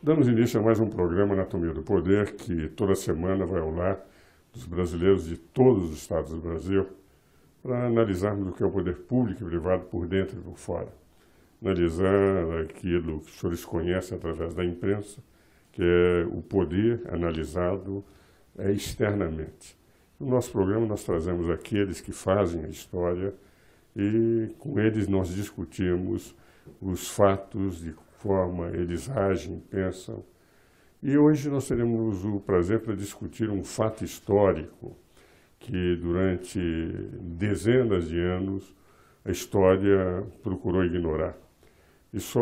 Damos início a mais um programa Anatomia do Poder, que toda semana vai ao lar dos brasileiros de todos os estados do Brasil, para analisarmos o que é o poder público e privado por dentro e por fora. Analisar aquilo que os senhores conhecem através da imprensa, que é o poder analisado externamente. No nosso programa nós trazemos aqueles que fazem a história e com eles nós discutimos os fatos, de forma eles agem, pensam. E hoje nós teremos o prazer para discutir um fato histórico que durante dezenas de anos a história procurou ignorar. E só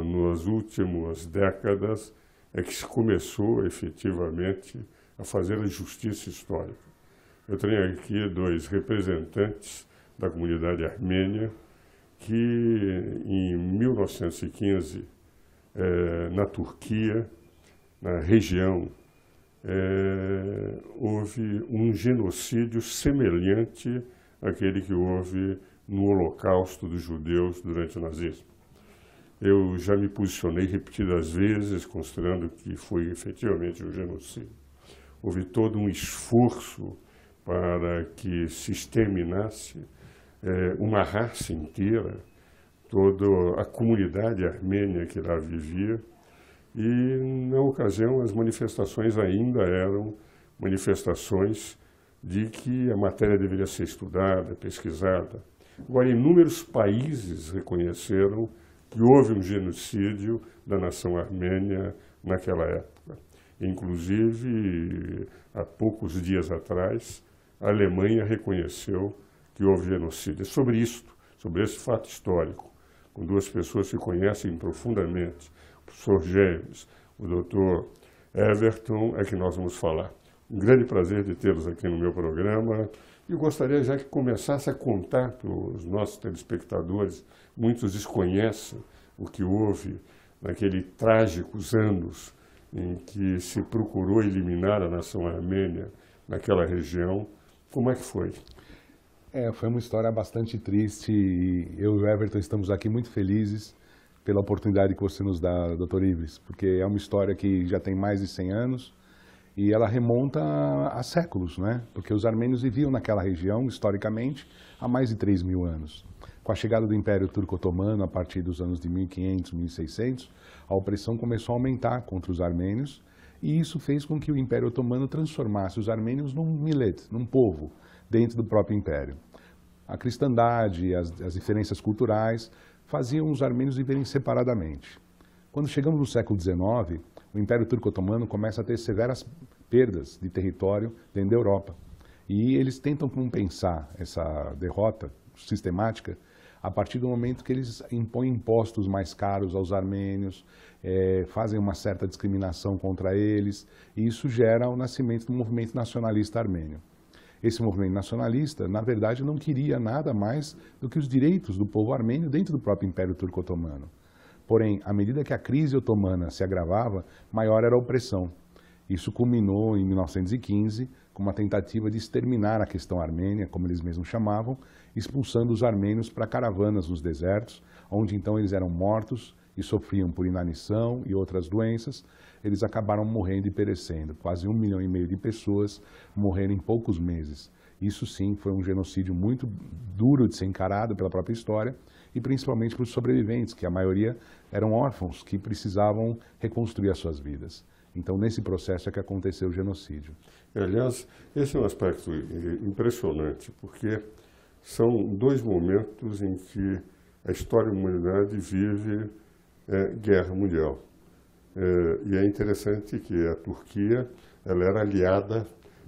nas últimas décadas é que se começou efetivamente a fazer a justiça histórica. Eu tenho aqui dois representantes da comunidade armênia que em 1915, na Turquia, na região, houve um genocídio semelhante àquele que houve no Holocausto dos judeus durante o nazismo. Eu já me posicionei repetidas vezes, considerando que foi efetivamente um genocídio. Houve todo um esforço para que se exterminasse uma raça inteira, toda a comunidade armênia que lá vivia, e na ocasião as manifestações ainda eram manifestações de que a matéria deveria ser estudada, pesquisada. Agora, inúmeros países reconheceram que houve um genocídio da nação armênia naquela época. Inclusive, há poucos dias atrás, a Alemanha reconheceu que houve genocídio. É sobre isto, sobre esse fato histórico, com duas pessoas que conhecem profundamente, o professor James, o doutor Everton, é que nós vamos falar. Um grande prazer de tê-los aqui no meu programa. E eu gostaria já que começasse a contar para os nossos telespectadores, muitos desconhecem o que houve naqueles trágicos anos em que se procurou eliminar a nação armênia naquela região. Como é que foi? Foi uma história bastante triste e eu e o Everton estamos aqui muito felizes pela oportunidade que você nos dá, Dr. Ives, porque é uma história que já tem mais de 100 anos e ela remonta a séculos, né? Porque os armênios viviam naquela região, historicamente, há mais de 3.000 anos. Com a chegada do Império Turco-Otomano, a partir dos anos de 1500, 1600, a opressão começou a aumentar contra os armênios e isso fez com que o Império Otomano transformasse os armênios num millet, num povo, dentro do próprio Império. A cristandade, as diferenças culturais faziam os armênios viverem separadamente. Quando chegamos no século XIX, o Império Turco-Otomano começa a ter severas perdas de território dentro da Europa. E eles tentam compensar essa derrota sistemática a partir do momento que eles impõem impostos mais caros aos armênios, fazem uma certa discriminação contra eles, e isso gera o nascimento do movimento nacionalista armênio. Esse movimento nacionalista, na verdade, não queria nada mais do que os direitos do povo armênio dentro do próprio Império Turco-Otomano. Porém, à medida que a crise otomana se agravava, maior era a opressão. Isso culminou em 1915 com uma tentativa de exterminar a questão armênia, como eles mesmos chamavam, expulsando os armênios para caravanas nos desertos, onde então eles eram mortos e sofriam por inanição e outras doenças. Eles acabaram morrendo e perecendo. Quase 1,5 milhão de pessoas morreram em poucos meses. Isso sim foi um genocídio muito duro de ser encarado pela própria história e principalmente para os sobreviventes, que a maioria eram órfãos que precisavam reconstruir as suas vidas. Então, nesse processo é que aconteceu o genocídio. Aliás, esse é um aspecto impressionante, porque são dois momentos em que a história da humanidade vive guerra mundial. E é interessante que a Turquia ela era aliada,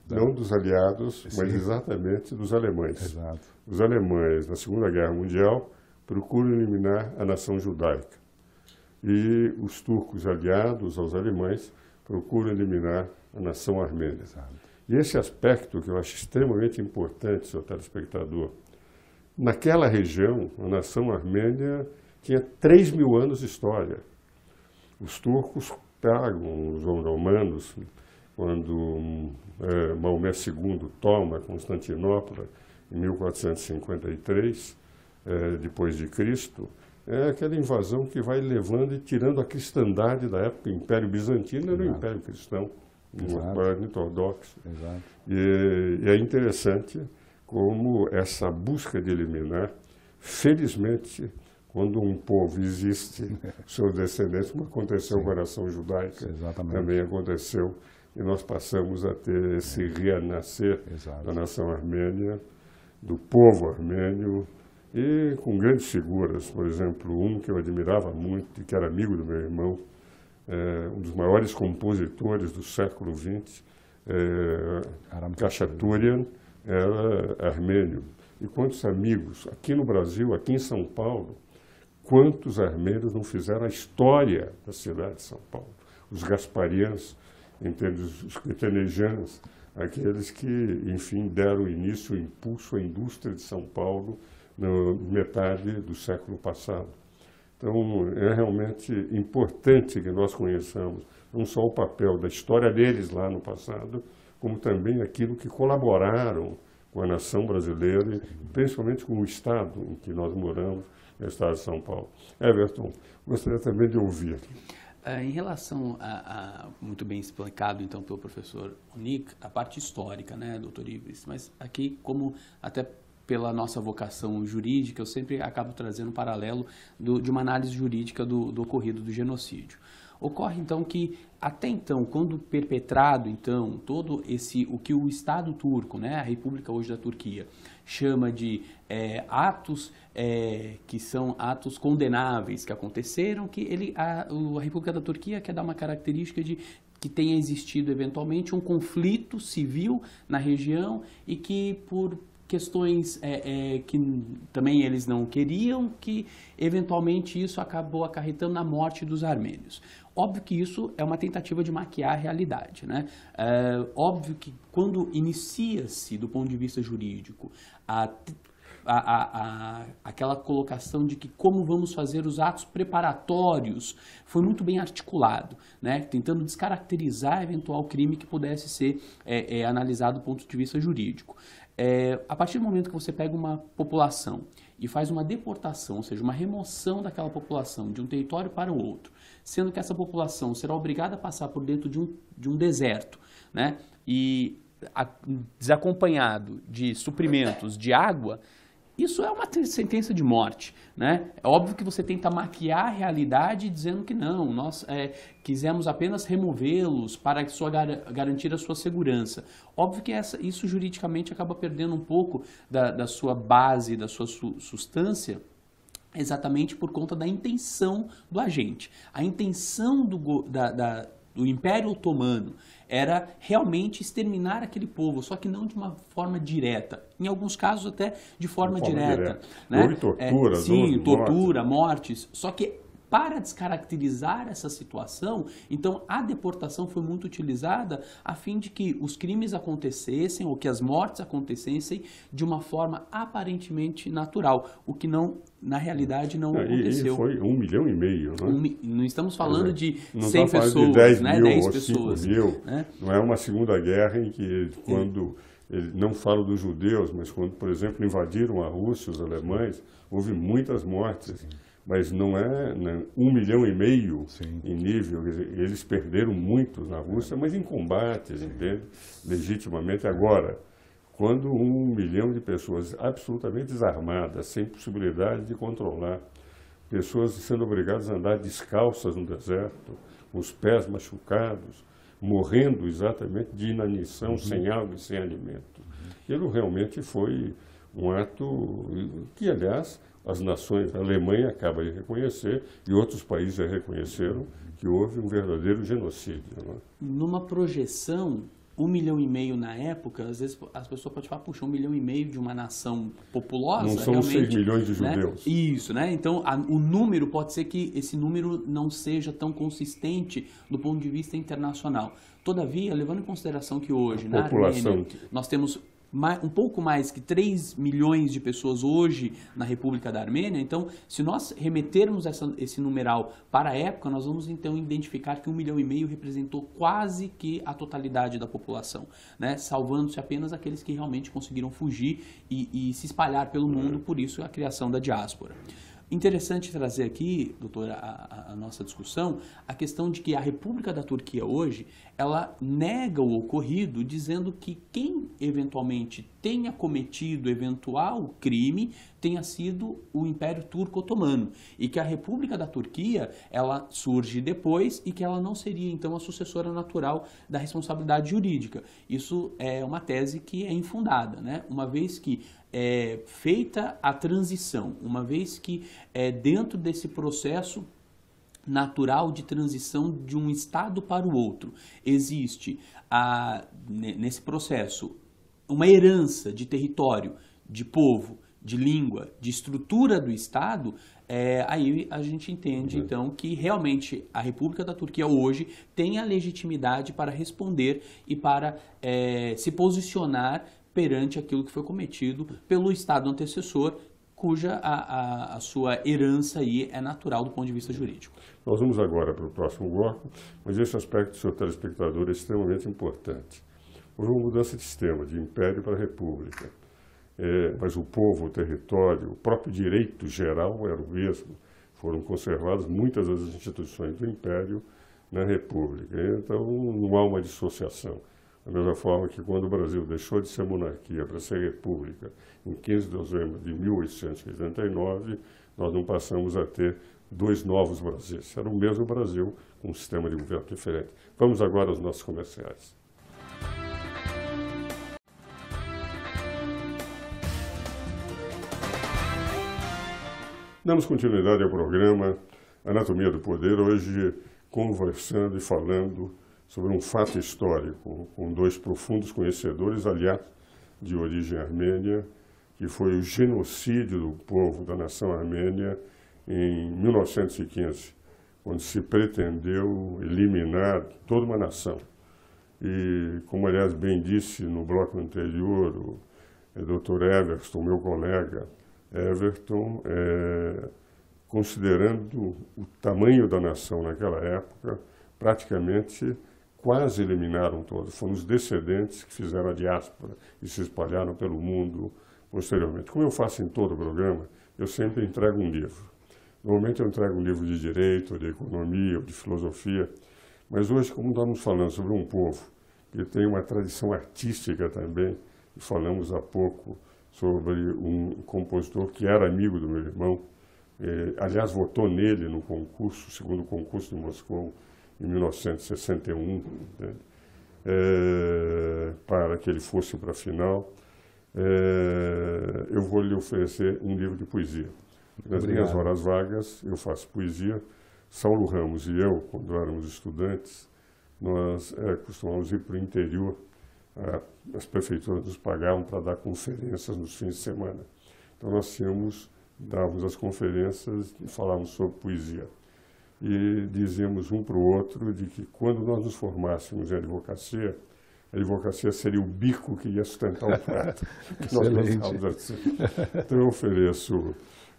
não dos aliados, sim, mas exatamente dos alemães. Exato. Os alemães, na Segunda Guerra Mundial, procuram eliminar a nação judaica. E os turcos aliados aos alemães procuram eliminar a nação armênia. Exato. E esse aspecto que eu acho extremamente importante, seu telespectador, naquela região, a nação armênia tinha 3.000 anos de história. Os turcos pegam os romanos, quando Maomé II toma Constantinopla, em 1453, depois de Cristo, é aquela invasão que vai levando e tirando a cristandade da época. O Império Bizantino era o Império Cristão, uma parte ortodoxa. E é interessante como essa busca de eliminar, felizmente, quando um povo existe, seus descendentes, como aconteceu com a nação judaica, também aconteceu, e nós passamos a ter esse renascer da nação armênia, do povo armênio, e com grandes figuras, por exemplo, um que eu admirava muito, e que era amigo do meu irmão, um dos maiores compositores do século XX, Khachaturian, era armênio. E quantos amigos, aqui no Brasil, aqui em São Paulo, quantos armênios não fizeram a história da cidade de São Paulo? Os gasparianos, os cretenejans, aqueles que, enfim, deram início, impulso à indústria de São Paulo na metade do século passado. Então, é realmente importante que nós conheçamos não só o papel da história deles lá no passado, como também aquilo que colaboraram com a nação brasileira, e principalmente com o estado em que nós moramos, no estado de São Paulo. Everton, gostaria também de ouvir. Em relação muito bem explicado, então, pelo professor Onick, a parte histórica, né, doutor Ivres, mas aqui, como até pela nossa vocação jurídica, eu sempre acabo trazendo um paralelo de uma análise jurídica do ocorrido do genocídio. Ocorre, então, que até então, quando perpetrado, então, o que o Estado turco, né, a República hoje da Turquia, chama de atos que são atos condenáveis que aconteceram, que a República da Turquia quer dar uma característica de que tenha existido eventualmente um conflito civil na região e que por questões que também eles não queriam, que eventualmente isso acabou acarretando na morte dos armênios. Óbvio que isso é uma tentativa de maquiar a realidade, né? Óbvio que quando inicia-se, do ponto de vista jurídico, aquela colocação de que como vamos fazer os atos preparatórios foi muito bem articulado, né? Tentando descaracterizar eventual crime que pudesse ser analisado do ponto de vista jurídico. A partir do momento que você pega uma população e faz uma deportação, ou seja, uma remoção daquela população de um território para o outro, sendo que essa população será obrigada a passar por dentro de um deserto, né? E desacompanhado de suprimentos de água, isso é uma sentença de morte, né? É óbvio que você tenta maquiar a realidade dizendo que não, nós quisemos apenas removê-los para garantir a sua segurança. Óbvio que isso juridicamente acaba perdendo um pouco da sua base, da sua substância, exatamente por conta da intenção do agente. A intenção do Império Otomano era realmente exterminar aquele povo, só que não de uma forma direta. Em alguns casos até de forma direta. Né? Houve tortura, sim, tortura, mortes. Só que para descaracterizar essa situação, então a deportação foi muito utilizada a fim de que os crimes acontecessem ou que as mortes acontecessem de uma forma aparentemente natural, o que não, na realidade não aconteceu. E foi 1,5 milhão, né? Não estamos falando de não 100 pessoas, de 10 né? mil 10 ou pessoas. 5 mil. Né? Não é uma Segunda Guerra em que, quando, não falo dos judeus, mas quando, por exemplo, invadiram a Rússia, os alemães, houve muitas mortes. Sim. Mas não é 1,5 milhão em nível, eles perderam muitos na Rússia, mas em combates, entende? Legitimamente. Agora, quando 1 milhão de pessoas absolutamente desarmadas, sem possibilidade de controlar, pessoas sendo obrigadas a andar descalças no deserto, com os pés machucados, morrendo exatamente de inanição, sem água e sem alimento. Aquilo realmente foi um ato que, aliás, as nações, a Alemanha acaba de reconhecer e outros países já reconheceram que houve um verdadeiro genocídio. Não é? Numa projeção, 1,5 milhão na época, às vezes as pessoas podem falar, puxa, 1,5 milhão de uma nação populosa. Não são 6 milhões de judeus. Né? Isso, né? Então o número, pode ser que esse número não seja tão consistente do ponto de vista internacional. Todavia, levando em consideração que hoje, na Armênia, nós temos um pouco mais que 3 milhões de pessoas hoje na República da Armênia. Então, se nós remetermos esse numeral para a época, nós vamos então identificar que 1,5 milhão representou quase que a totalidade da população, né? Salvando-se apenas aqueles que realmente conseguiram fugir e se espalhar pelo mundo, por isso a criação da diáspora. Interessante trazer aqui, doutora, a nossa discussão, a questão de que a República da Turquia hoje, ela nega o ocorrido, dizendo que quem eventualmente tenha cometido eventual crime tenha sido o Império Turco-Otomano e que a República da Turquia, ela surge depois e que ela não seria então a sucessora natural da responsabilidade jurídica. Isso é uma tese que é infundada, né? Uma vez que feita a transição, uma vez que dentro desse processo natural de transição de um estado para o outro, existe nesse processo uma herança de território, de povo, de língua, de estrutura do Estado, aí a gente entende, então, que realmente a República da Turquia hoje tem a legitimidade para responder e para se posicionar perante aquilo que foi cometido pelo Estado antecessor, cuja a sua herança aí é natural do ponto de vista jurídico. Nós vamos agora para o próximo bloco, mas esse aspecto, senhor telespectador, é extremamente importante. Houve uma mudança de sistema, de império para república. Mas o povo, o território, o próprio direito geral era o mesmo. Foram conservadas muitas das instituições do império na república. Então, não há uma dissociação. Da mesma forma que quando o Brasil deixou de ser monarquia para ser república, em 15 de novembro de 1889, nós não passamos a ter dois novos Brasis. Era o mesmo Brasil, com um sistema de governo diferente. Vamos agora aos nossos comerciais. Damos continuidade ao programa Anatomia do Poder, hoje conversando e falando sobre um fato histórico com dois profundos conhecedores, aliás, de origem armênia, que foi o genocídio do povo da nação armênia em 1915, quando se pretendeu eliminar toda uma nação. E, como aliás bem disse no bloco anterior, o Dr. Everton, meu colega, Everton, considerando o tamanho da nação naquela época, praticamente quase eliminaram todos. Foram os descendentes que fizeram a diáspora e se espalharam pelo mundo posteriormente. Como eu faço em todo o programa, eu sempre entrego um livro. Normalmente eu entrego um livro de direito, ou de economia, ou de filosofia, mas hoje, como estamos falando sobre um povo que tem uma tradição artística também, e falamos há pouco sobre um compositor que era amigo do meu irmão, aliás, votou nele no concurso, segundo concurso de Moscou, em 1961, né, para que ele fosse para a final. Eu vou lhe oferecer um livro de poesia. Nas minhas horas vagas, eu faço poesia. Saulo Ramos e eu, quando éramos estudantes, nós costumávamos ir para o interior. As prefeituras nos pagavam para dar conferências nos fins de semana. Então nós dávamos as conferências e falávamos sobre poesia. E dizíamos um para o outro de que quando nós nos formássemos em advocacia, a advocacia seria o bico que ia sustentar o prato. Nós pensávamos assim. Então eu ofereço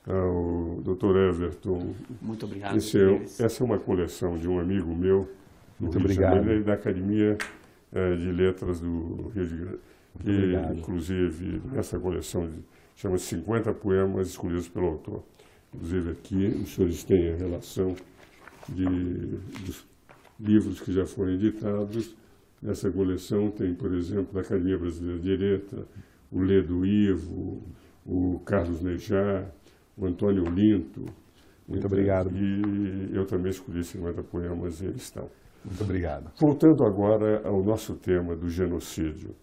ao Dr. Everton. Muito obrigado. Essa é uma coleção de um amigo meu, Muito obrigado. Da Academia de Letras do Rio de Janeiro, que inclusive nessa coleção chama-se 50 poemas escolhidos pelo autor. Inclusive aqui os senhores têm a relação dos livros que já foram editados. Nessa coleção tem, por exemplo, da Academia Brasileira de Direito, o Lê do Ivo, o Carlos Nejar, o Antônio Linto. Muito obrigado. E eu também escolhi 50 poemas e eles estão. Muito obrigado. Voltando agora ao nosso tema do genocídio.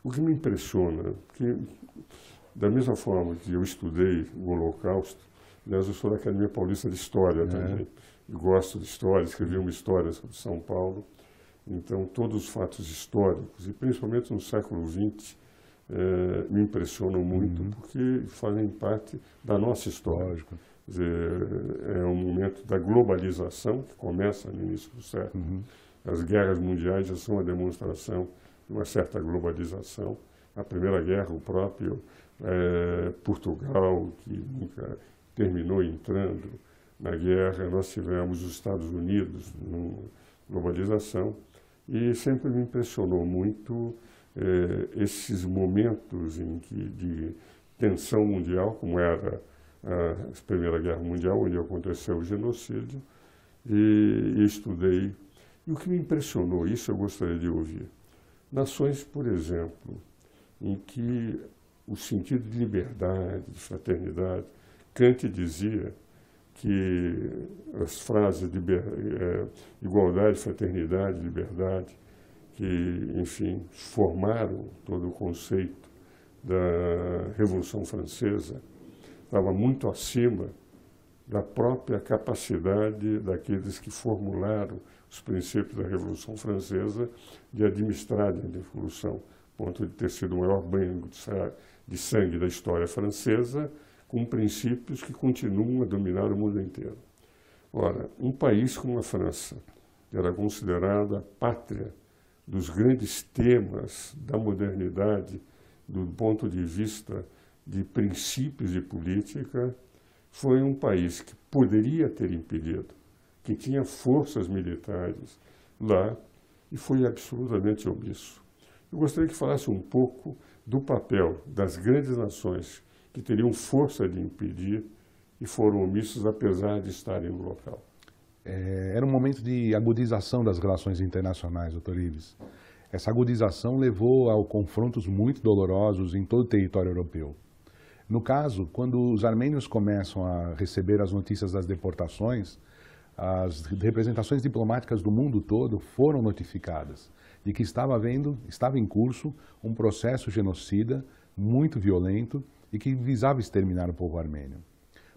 O que me impressiona, que da mesma forma que eu estudei o Holocausto, aliás, eu sou da Academia Paulista de História também, e gosto de história, escrevi uma história sobre São Paulo, então todos os fatos históricos, e principalmente no século XX, me impressionam muito, porque fazem parte da nossa história. Lógico. Quer dizer, é um momento da globalização, que começa no início do século. As guerras mundiais já são a demonstração de uma certa globalização. A Primeira Guerra, o próprio Portugal, que nunca terminou entrando na guerra, nós tivemos os Estados Unidos na globalização, e sempre me impressionou muito esses momentos de tensão mundial, como era a Primeira Guerra Mundial, onde aconteceu o genocídio, e estudei. E o que me impressionou, isso eu gostaria de ouvir, nações, por exemplo, em que o sentido de liberdade, de fraternidade, Kant dizia que as frases de igualdade, fraternidade, liberdade, que, enfim, formaram todo o conceito da Revolução Francesa, estava muito acima da própria capacidade daqueles que formularam os princípios da Revolução Francesa de administrar a Revolução, a ponto de ter sido o maior banho de sangue da história francesa, com princípios que continuam a dominar o mundo inteiro. Ora, um país como a França, que era considerada a pátria dos grandes temas da modernidade, do ponto de vista de princípios de política, foi um país que poderia ter impedido, que tinha forças militares lá e foi absolutamente omisso. Eu gostaria que falasse um pouco do papel das grandes nações que teriam força de impedir e foram omissos apesar de estarem no local. Era um momento de agudização das relações internacionais, doutor Ives. Essa agudização levou a confrontos muito dolorosos em todo o território europeu. No caso, quando os armênios começam a receber as notícias das deportações, as representações diplomáticas do mundo todo foram notificadas de que estava em curso um processo genocida muito violento e que visava exterminar o povo armênio.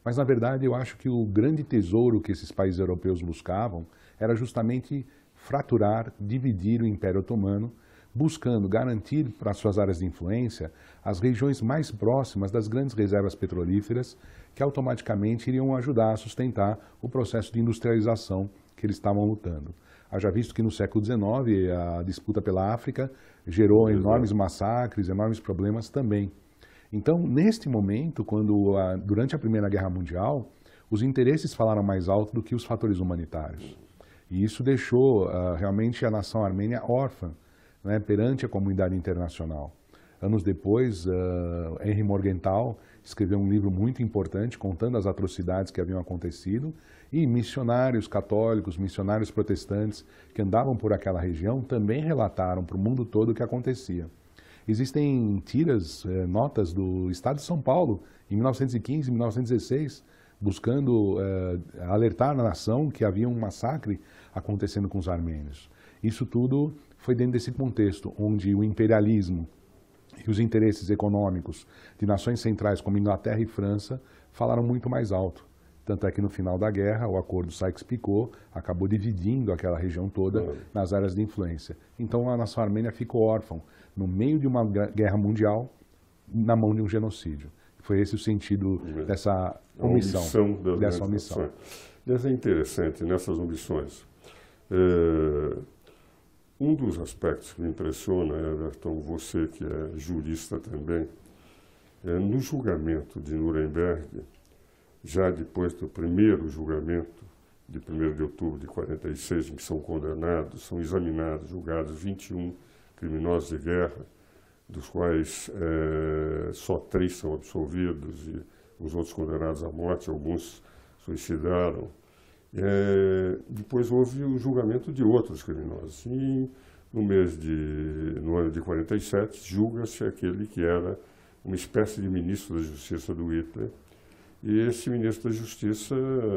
Mas, na verdade, eu acho que o grande tesouro que esses países europeus buscavam era justamente fraturar, dividir o Império Otomano, buscando garantir para suas áreas de influência as regiões mais próximas das grandes reservas petrolíferas que automaticamente iriam ajudar a sustentar o processo de industrialização que eles estavam lutando. Haja visto que no século XIX a disputa pela África gerou enormes massacres, enormes problemas também. Então, neste momento, durante a Primeira Guerra Mundial, os interesses falaram mais alto do que os fatores humanitários. E isso deixou realmente a nação armênia órfã, né, perante a comunidade internacional. Anos depois, Henri Morgenthau escreveu um livro muito importante contando as atrocidades que haviam acontecido e missionários católicos, missionários protestantes que andavam por aquela região também relataram para o mundo todo o que acontecia. Existem notas do Estado de São Paulo, em 1915, 1916, buscando alertar a nação que havia um massacre acontecendo com os armênios. Isso tudo foi dentro desse contexto, onde o imperialismo e os interesses econômicos de nações centrais como Inglaterra e França falaram muito mais alto. Tanto é que no final da guerra, o acordo Sykes-Picot acabou dividindo aquela região toda nas áreas de influência. Então a nação armênia ficou órfã, no meio de uma guerra mundial, na mão de um genocídio. Foi esse o sentido dessa omissão. Dessa omissão. Isso é interessante, nessas omissões. Um dos aspectos que me impressiona, Everton, você que é jurista também, no julgamento de Nuremberg, já depois do primeiro julgamento, de 1º de outubro de 46, em que são condenados, são examinados, julgados 21 criminosos de guerra, dos quais só 3 são absolvidos e os outros condenados à morte, alguns suicidaram. Depois houve o julgamento de outros criminosos. E no ano de 47, julga-se aquele que era uma espécie de ministro da Justiça do Hitler. E esse ministro da Justiça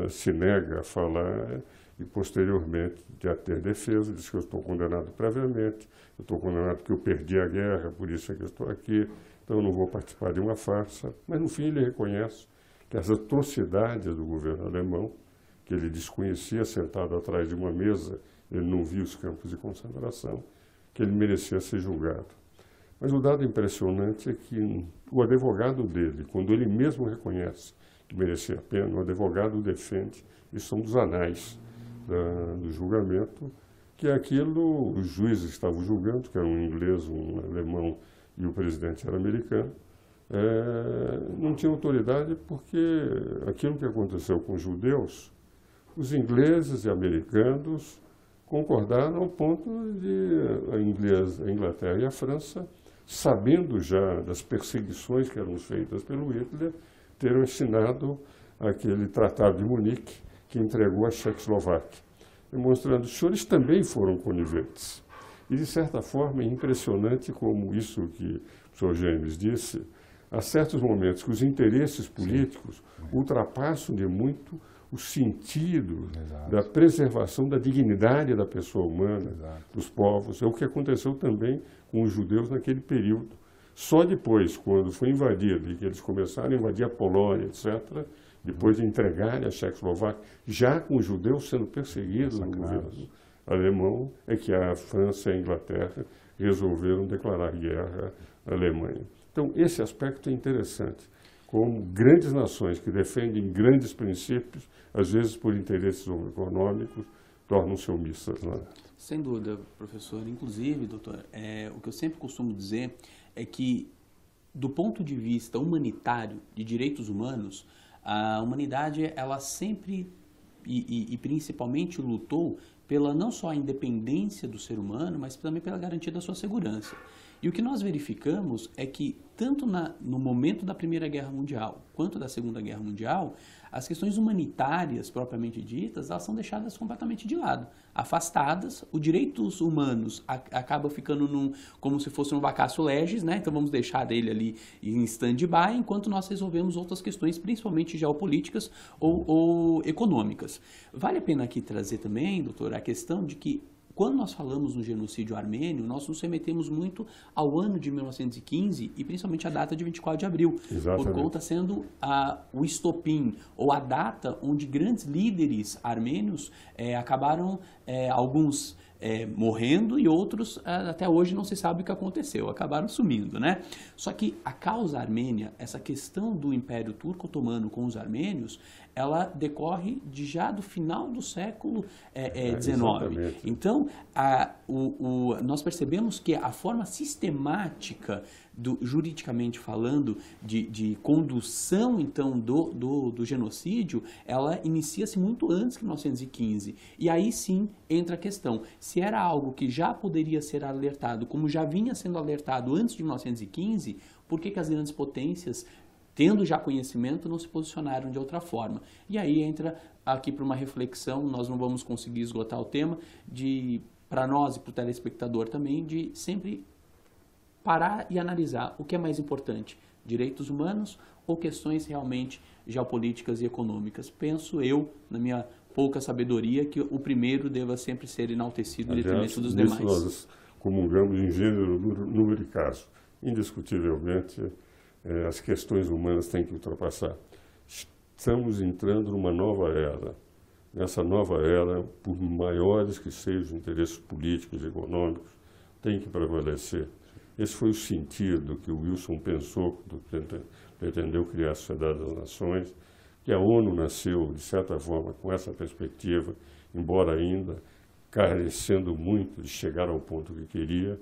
se nega a falar e, posteriormente, a ter defesa, diz que eu estou condenado previamente, eu estou condenado porque eu perdi a guerra, por isso é que eu estou aqui, então eu não vou participar de uma farsa. Mas, no fim, ele reconhece que as atrocidades do governo alemão, que ele desconhecia, sentado atrás de uma mesa, ele não via os campos de concentração, que ele merecia ser julgado. Mas o dado impressionante é que o advogado dele, quando ele mesmo reconhece que merecia a pena, o advogado o defende, isso são dos anais do julgamento, que é aquilo, os juízes estavam julgando, que era um inglês, um alemão e o presidente era americano, não tinha autoridade porque aquilo que aconteceu com os judeus, os ingleses e americanos concordaram ao ponto de a Inglaterra e a França, sabendo já das perseguições que eram feitas pelo Hitler, terem assinado aquele Tratado de Munique que entregou a Tchecoslováquia, demonstrando que os senhores também foram coniventes. E, de certa forma, é impressionante como isso que o senhor James disse, há certos momentos que os interesses políticos ultrapassam de muito o sentido da preservação da dignidade da pessoa humana, dos povos. É o que aconteceu também com os judeus naquele período. Só depois, quando foi invadido, e que eles começaram a invadir a Polônia, etc., depois de entregarem a Tchecoslováquia, já com os judeus sendo perseguidos no governo alemão, é que a França e a Inglaterra resolveram declarar guerra à Alemanha. Então, esse aspecto é interessante, como grandes nações que defendem grandes princípios, às vezes por interesses econômicos, tornam-se omissas. Né? Sem dúvida, professor. Inclusive, doutor, o que eu sempre costumo dizer é que, do ponto de vista humanitário, de direitos humanos, a humanidade, ela sempre e principalmente lutou pela não só a independência do ser humano, mas também pela garantia da sua segurança. E o que nós verificamos é que, tanto no momento da Primeira Guerra Mundial quanto da Segunda Guerra Mundial, as questões humanitárias, propriamente ditas, elas são deixadas completamente de lado, afastadas. Os direitos humanos acabam ficando como se fosse um vacatio legis, né? Então vamos deixar ele ali em stand-by, enquanto nós resolvemos outras questões, principalmente geopolíticas ou econômicas. Vale a pena aqui trazer também, doutor, a questão de que, quando nós falamos no genocídio armênio, nós nos remetemos muito ao ano de 1915 e principalmente a data de 24 de abril, Exatamente. por conta sendo o estopim, ou a data onde grandes líderes armênios acabaram, alguns morrendo e outros até hoje não se sabe o que aconteceu, acabaram sumindo, né? Só que a causa armênia, essa questão do Império Turco-Otomano com os armênios, ela decorre já do final do século XIX. Então, nós percebemos que a forma sistemática, juridicamente falando, de condução, então, do genocídio, ela inicia-se muito antes que 1915. E aí sim entra a questão, se era algo que já poderia ser alertado, como já vinha sendo alertado antes de 1915, por que as grandes potências, tendo já conhecimento, não se posicionaram de outra forma? E aí entra aqui para uma reflexão, nós não vamos conseguir esgotar o tema, para nós e para o telespectador também, de sempre parar e analisar o que é mais importante, direitos humanos ou questões realmente geopolíticas e econômicas. Penso eu, na minha pouca sabedoria, que o primeiro deva sempre ser enaltecido em detrimento dos demais. Nós comungamos em gênero, número e caso. Indiscutivelmente, as questões humanas têm que ultrapassar. Estamos entrando numa nova era. Nessa nova era, por maiores que sejam os interesses políticos e econômicos, tem que prevalecer. Esse foi o sentido que o Wilson pensou quando pretendeu criar a Sociedade das Nações, que a ONU nasceu, de certa forma, com essa perspectiva, embora ainda carecendo muito de chegar ao ponto que queria,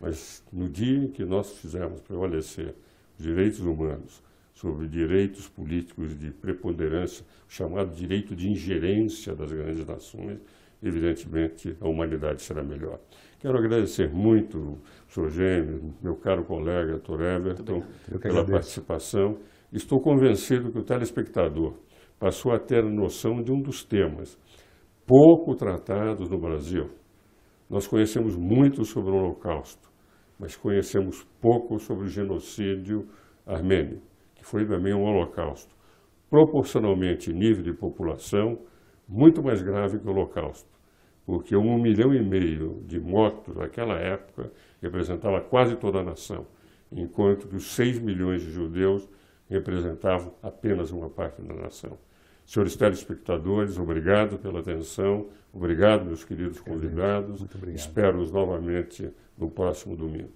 mas no dia em que nós fizermos prevalecer os direitos humanos sobre direitos políticos de preponderância, o chamado direito de ingerência das grandes nações, evidentemente a humanidade será melhor. Quero agradecer muito, Sr. Gêmeos, meu caro colega, Dr. Everton, pela participação. Estou convencido que o telespectador passou a ter a noção de um dos temas pouco tratados no Brasil. Nós conhecemos muito sobre o Holocausto, mas conhecemos pouco sobre o genocídio armênio, que foi também um holocausto, proporcionalmente em nível de população, muito mais grave que o Holocausto, porque 1,5 milhão de mortos naquela época representava quase toda a nação, enquanto que os 6 milhões de judeus representavam apenas uma parte da nação. Senhores telespectadores, obrigado pela atenção, obrigado, meus queridos convidados, espero-os novamente no próximo domingo.